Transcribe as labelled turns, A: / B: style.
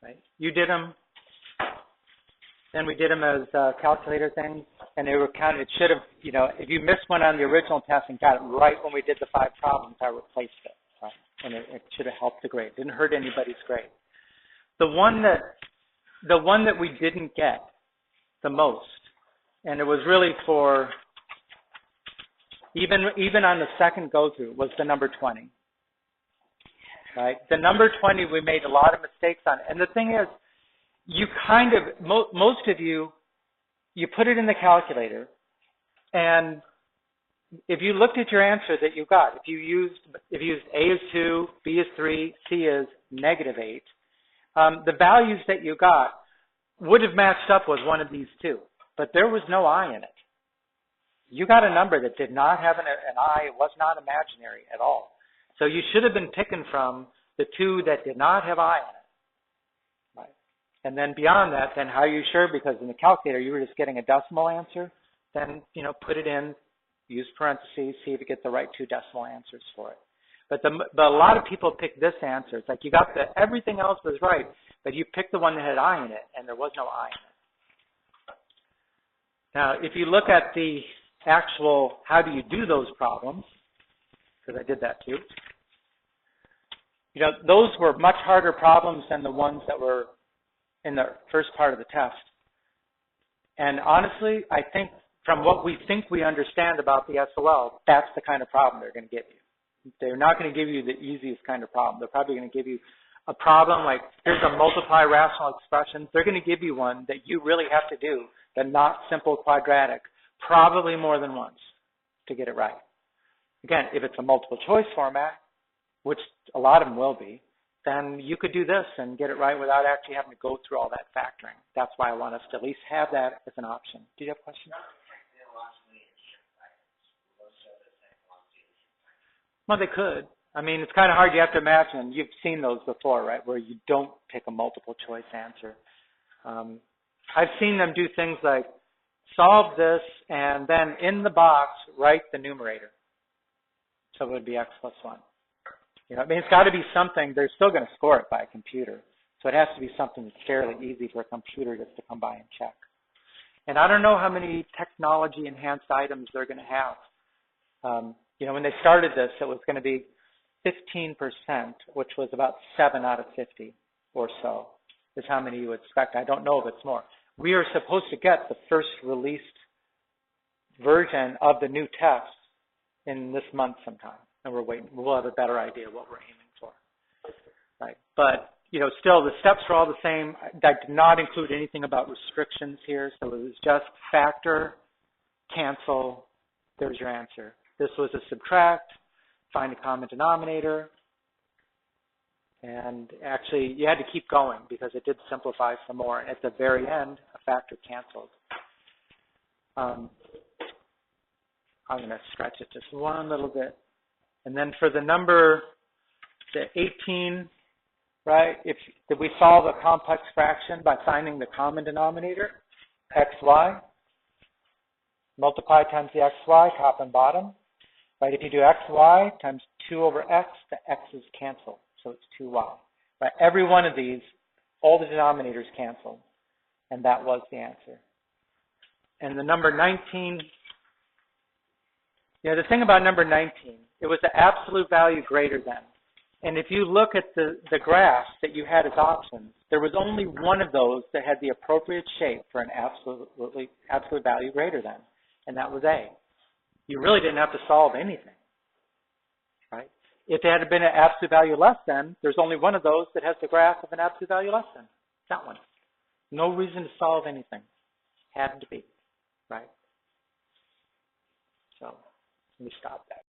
A: right? You did them, then we did them as calculator things, and they were counted. It should have, you know, if you missed one on the original test and got it right when we did the 5 problems, I replaced it, right? And it should have helped the grade. Didn't hurt anybody's grade. The one that we didn't get the most, and it was really for even on the second go through, was the number 20. Right? The number 20 we made a lot of mistakes on. And the thing is, you kind of, most of you put it in the calculator, and if you looked at your answer that you got, if you used A is 2, B is 3, C is -8, the values that you got would have matched up with one of these two, but there was no I in it. You got a number that did not have an I. It was not imaginary at all. So you should have been picking from the two that did not have I in it. Right? And then beyond that, then how are you sure? Because in the calculator, you were just getting a decimal answer. Then, you know, put it in, use parentheses, see if you get the right 2 decimal answers for it. But a lot of people pick this answer. It's like you got everything else was right, but you picked the one that had I in it, and there was no I in it. Now, if you look at the actual, how do you do those problems, because I did that too, you know, those were much harder problems than the ones that were in the first part of the test. And honestly, I think from what we think we understand about the SOL, that's the kind of problem they're going to give you. They're not going to give you the easiest kind of problem. They're probably going to give you a problem like, here's a multiply rational expression. They're going to give you one that you really have to do, the not simple quadratic, probably more than once to get it right. Again, if it's a multiple choice format, which a lot of them will be, then you could do this and get it right without actually having to go through all that factoring. That's why I want us to at least have that as an option. Do you have a question? Well, they could. I mean, it's kind of hard. You have to imagine. You've seen those before, right, where you don't pick a multiple choice answer. I've seen them do things like solve this and then in the box write the numerator. So it would be x plus 1. You know, I mean, it's got to be something. They're still going to score it by a computer. So it has to be something that's fairly easy for a computer just to come by and check. And I don't know how many technology-enhanced items they're going to have. You know, when they started this, it was going to be 15%, which was about 7 out of 50 or so, is how many you would expect. I don't know if it's more. We are supposed to get the first released version of the new test in this month sometime, and we're waiting. We'll have a better idea what we're aiming for, right? But you know, still the steps are all the same. I did not include anything about restrictions here, so it was just factor, cancel. There's your answer. This was a subtract, find a common denominator, and actually you had to keep going because it did simplify some more. And at the very end, a factor canceled. I'm going to stretch it just one little bit. And then for the number, the 18, right, if we solve a complex fraction by finding the common denominator, xy, multiply times the xy, top and bottom. Right, if you do xy times 2 over x, the x's cancel, so it's 2y. Right, every one of these, all the denominators cancel, and that was the answer. And the number 19, you know, the thing about number 19, it was the absolute value greater than. And if you look at the graphs that you had as options, there was only one of those that had the appropriate shape for an absolute value greater than, and that was A. You really didn't have to solve anything, right? If it had been an absolute value less than, there's only one of those that has the graph of an absolute value less than. That one. No reason to solve anything. Had to be, right? So let me stop that.